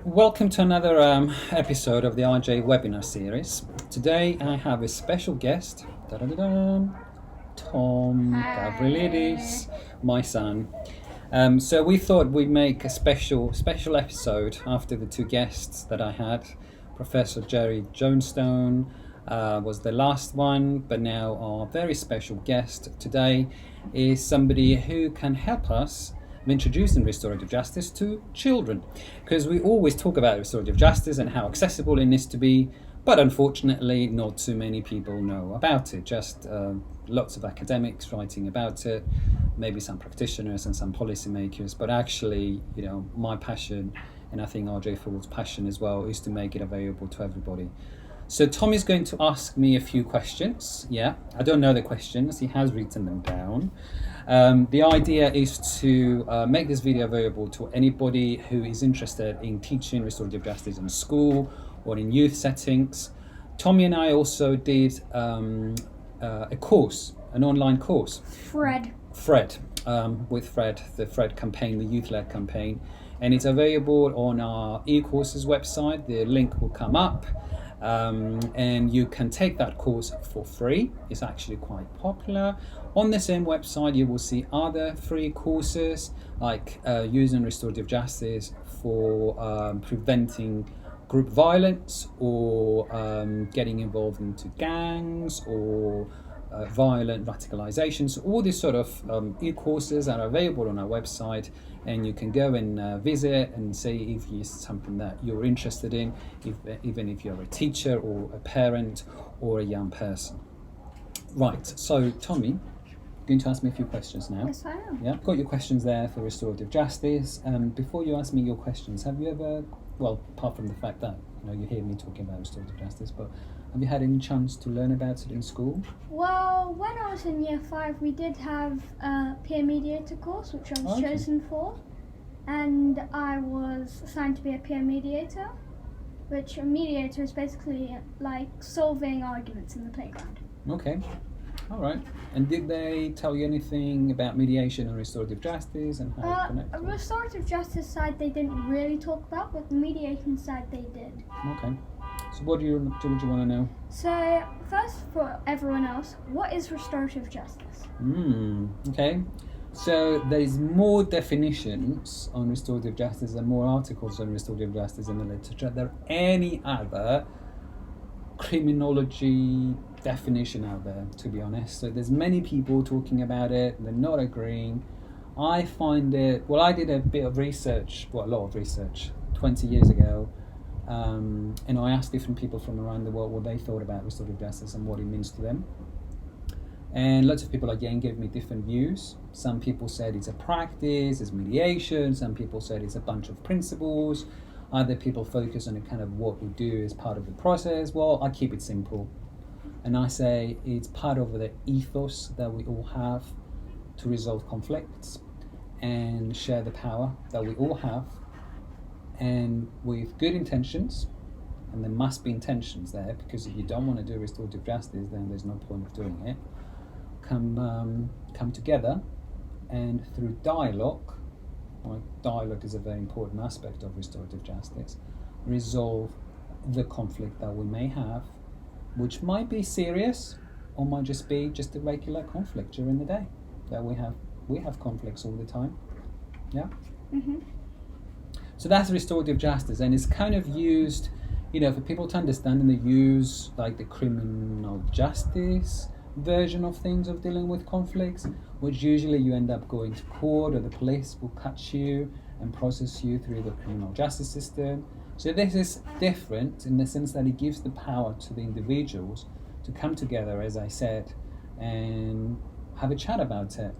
Welcome to another episode of the RJ webinar series. Today I have a special guest, Tom Gavrielides, my son. So we thought we'd make a special episode after the two guests that I had. Professor Jerry Johnstone was the last one, but now our very special guest today is somebody who can help us introducing restorative justice to children, because we always talk about restorative justice and how accessible it needs to be, but unfortunately not too many people know about it. Just lots of academics writing about it, maybe some practitioners and some policymakers, but actually, my passion, and I think RJ4All's passion as well, is to make it available to everybody. So Tom is going to ask me a few questions. I don't know the questions, he has written them down. The idea is to make this video available to anybody who is interested in teaching restorative justice in school or in youth settings. Tommy and I also did a course, an online course. Fred, with Fred, the Fred campaign, the youth-led campaign. And it's available on our e-courses website. The link will come up. And you can take that course for free. It's actually quite popular. On the same website, you will see other free courses like using restorative justice for preventing group violence or getting involved into gangs or violent radicalization. So all these sort of e-courses are available on our website, and you can go and visit and see if it's something that you're interested in, even if you're a teacher or a parent or a young person. Right, so Tommy, you're going to ask me a few questions now. Yes, I am. Yeah, I've got your questions there for restorative justice. Before you ask me your questions, have you ever, well, apart from the fact that you hear me talking about restorative justice, but have you had any chance to learn about it in school? Well, when I was in year 5, we did have a peer mediator course, which I was chosen for, and I was assigned to be a peer mediator, which a mediator is basically like solving arguments in the playground. Okay, all right. And did they tell you anything about mediation and restorative justice and how it connects? Restorative justice side they didn't really talk about, but the mediation side they did. Okay. So what do you want to know? So first, for everyone else, what is restorative justice? Okay. So there is more definitions on restorative justice and more articles on restorative justice in the literature than any other criminology definition out there, to be honest. So there's many people talking about it, they're not agreeing. I find it, well, I did a bit of research, a lot of research 20 years ago, and I asked different people from around the world what they thought about restorative justice and what it means to them. And lots of people again gave me different views. Some people said it's a practice, it's mediation. Some people said it's a bunch of principles. Other people focus on kind of what we do as part of the process. Well, I keep it simple. And I say it's part of the ethos that we all have to resolve conflicts and share the power that we all have. And with good intentions, and there must be intentions there, because if you don't want to do restorative justice, then there's no point of doing it. Come together, and through dialogue, dialogue is a very important aspect of restorative justice, resolve the conflict that we may have, which might be serious, or might just be just a regular conflict during the day that we have conflicts all the time. Yeah. Mhm. So that's restorative justice, and it's kind of used, for people to understand, and they use like the criminal justice version of things of dealing with conflicts, which usually you end up going to court, or the police will catch you and process you through the criminal justice system. So this is different in the sense that it gives the power to the individuals to come together, as I said, and have a chat about it.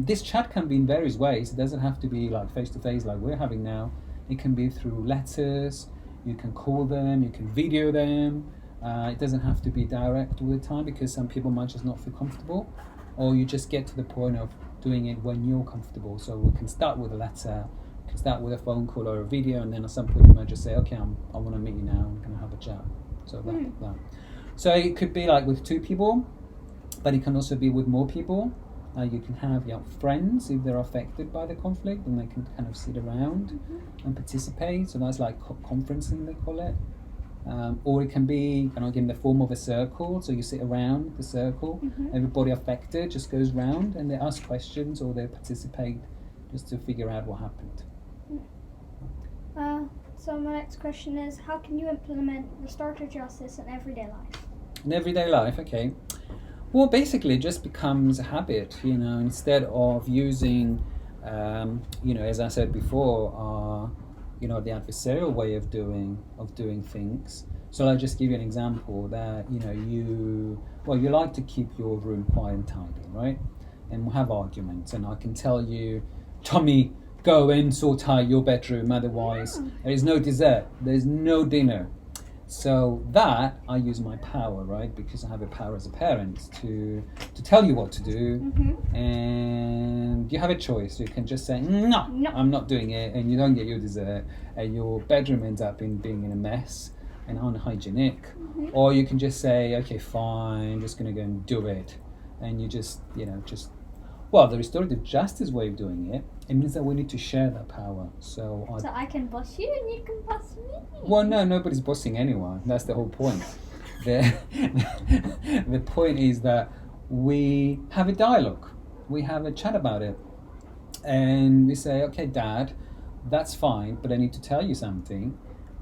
This chat can be in various ways. It doesn't have to be like face-to-face like we're having now. It can be through letters, you can call them, you can video them. It doesn't have to be direct all the time because some people might just not feel comfortable, or you just get to the point of doing it when you're comfortable. So we can start with a letter, we can start with a phone call or a video, and then at some point you might just say, okay, I want to meet you now, I'm going to have a chat. So that. So it could be like with 2 people, but it can also be with more people. You can have friends if they're affected by the conflict, and they can kind of sit around and participate. So that's like conferencing, they call it. Or it can be kind of in the form of a circle. So you sit around the circle, everybody affected just goes round and they ask questions or they participate just to figure out what happened. So my next question is, how can you implement restorative justice in everyday life? In everyday life, okay. Well, basically, it just becomes a habit, instead of using, as I said before, the adversarial way of doing things. So I'll just give you an example that, you like to keep your room quiet and tidy, right? And we'll have arguments, and I can tell you, Tommy, go and sort out your bedroom, otherwise there is no dessert, there's no dinner. So that I use my power, right? Because I have a power as a parent to tell you what to do, and you have a choice. You can just say, no, I'm not doing it, and you don't get your dessert, and your bedroom ends up being in a mess and unhygienic. Or you can just say, okay, fine, I'm just going to go and do it, and you just the restorative justice way of doing it means that we need to share that power. So I can boss you and you can boss me. Well, no, nobody's bossing anyone. That's the whole point. The point is that we have a dialogue. We have a chat about it. And we say, okay, Dad, that's fine, but I need to tell you something.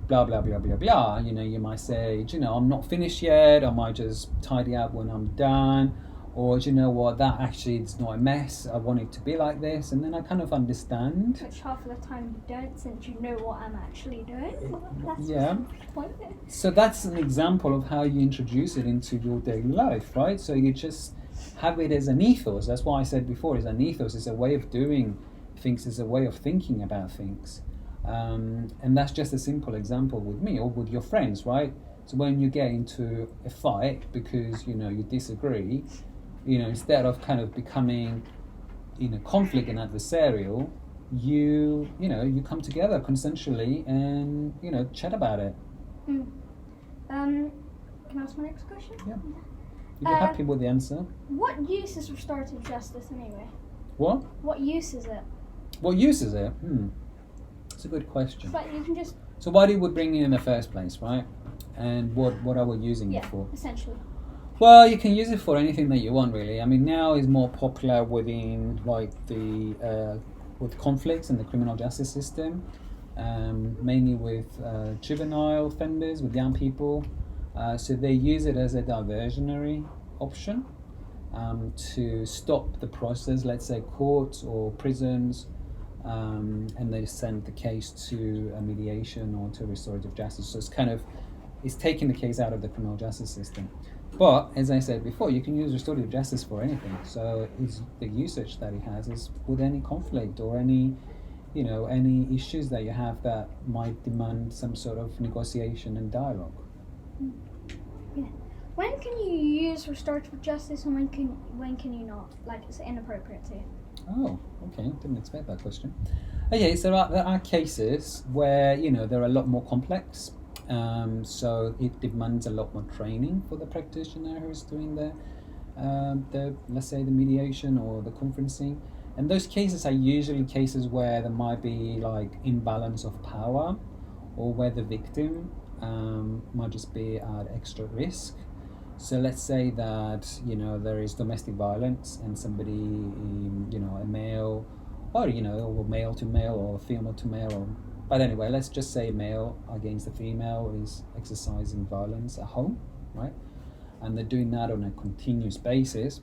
Blah, blah, blah, blah, blah. You might say, I'm not finished yet. I might just tidy up when I'm done. Or, do you know what, that actually is not a mess, I want it to be like this, and then I kind of understand. Which half of the time you don't, since you know what I'm actually doing. That's yeah. the point. So that's an example of how you introduce it into your daily life, right? So you just have it as an ethos. That's why I said before, it's an ethos, it's a way of doing things, it's a way of thinking about things. And that's just a simple example with me or with your friends, right? So when you get into a fight because, you disagree, instead of kind of becoming conflict and adversarial, you come together consensually and chat about it. Can I ask my next question? Yeah. If you're happy with the answer. What use is restorative justice anyway? What use is it? What use is it? It's a good question. But you can just. So why did we bring it in the first place, right? And what are we using it for? Essentially. Well, you can use it for anything that you want, really. I mean, now it's more popular within with conflicts in the criminal justice system, mainly with juvenile offenders, with young people. So they use it as a diversionary option to stop the process, let's say courts or prisons, and they send the case to a mediation or to restorative justice. So it's taking the case out of the criminal justice system. But as I said before, you can use restorative justice for anything. So the usage that it has is with any conflict or any issues that you have that might demand some sort of negotiation and dialogue. Yeah. When can you use restorative justice and when can you not? Like, it's inappropriate to you. Oh, okay. Didn't expect that question. Okay, so there are cases where they're a lot more complex. So it demands a lot more training for the practitioner who's doing the let's say the mediation or the conferencing. And those cases are usually cases where there might be like imbalance of power, or where the victim might just be at extra risk. So let's say that there is domestic violence and somebody, a male, or or male to male or female to male, but anyway, let's just say male against a female is exercising violence at home, right? And they're doing that on a continuous basis,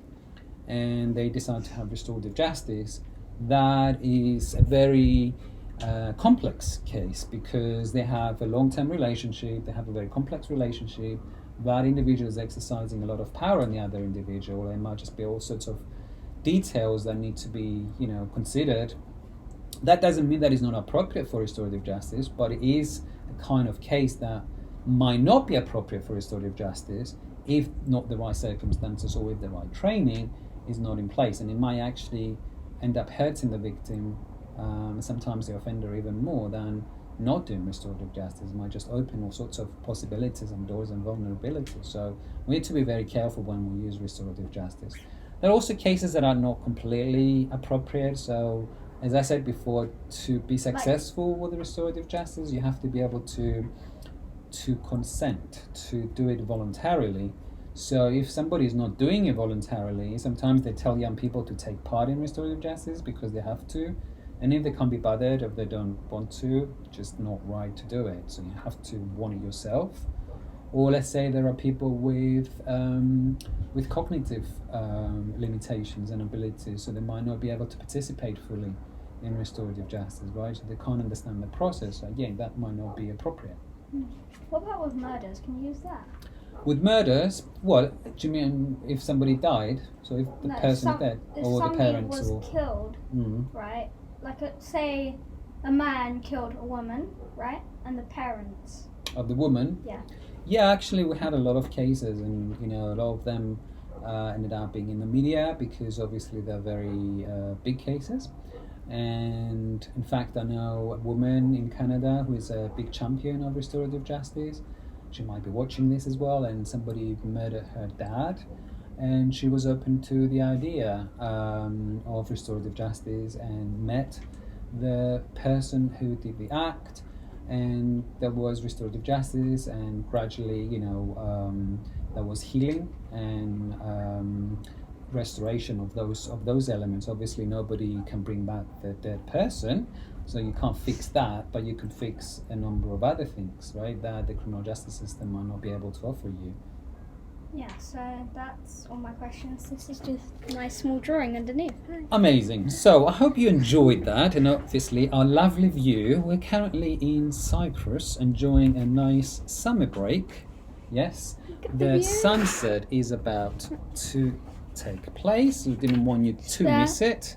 and they decide to have restorative justice. That is a very complex case because they have a long-term relationship, they have a very complex relationship. That individual is exercising a lot of power on the other individual. There might just be all sorts of details that need to be, considered. That doesn't mean that it's not appropriate for restorative justice, but it is a kind of case that might not be appropriate for restorative justice if not the right circumstances or if the right training is not in place, and it might actually end up hurting the victim, sometimes the offender even more than not doing restorative justice. It might just open all sorts of possibilities and doors and vulnerabilities. So we need to be very careful when we use restorative justice. There are also cases that are not completely appropriate. So as I said before, to be successful with the restorative justice, you have to be able to consent, to do it voluntarily. So if somebody is not doing it voluntarily, sometimes they tell young people to take part in restorative justice because they have to. And if they can't be bothered, if they don't want to, just not right to do it. So you have to want it yourself. Or let's say there are people with cognitive limitations and abilities, so they might not be able to participate fully in restorative justice, right? So they can't understand the process. So again, that might not be appropriate. What about with murders? Can you use that? With murders, what do you mean? If somebody died, so if the person is dead, or the parents, was killed, right? Like, say, a man killed a woman, right? And the parents of the woman. Yeah. Yeah, actually, we had a lot of cases, and a lot of them ended up being in the media because obviously they're very big cases. And in fact, I know a woman in Canada who is a big champion of restorative justice. She might be watching this as well, and somebody murdered her dad, and she was open to the idea of restorative justice and met the person who did the act, and there was restorative justice, and gradually, there was healing and restoration of those elements. Obviously, nobody can bring back the dead person, so you can't fix that, but you can fix a number of other things, right, that the criminal justice system might not be able to offer you. Yeah, so that's all my questions. This is just my small drawing underneath. Amazing. So I hope you enjoyed that, and obviously our lovely view. We're currently in Cyprus enjoying a nice summer break. Yes, the sunset is about to take place. We didn't want you to miss it.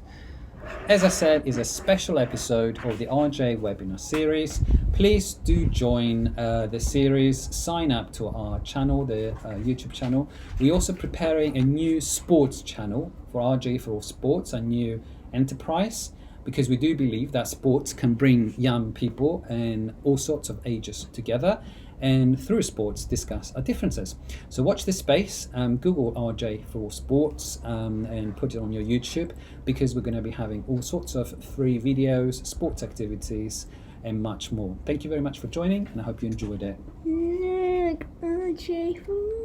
As I said, is a special episode of the RJ webinar series. Please do join the series. Sign up to our channel, the YouTube channel. We're also preparing a new sports channel for RJ4All Sports, a new enterprise, because we do believe that sports can bring young people and all sorts of ages together, and through sports discuss our differences. So watch this space, Google RJ4All Sports and put it on your YouTube, because we're going to be having all sorts of free videos, sports activities and much more. Thank you very much for joining, and I hope you enjoyed it. Look, RJ4All.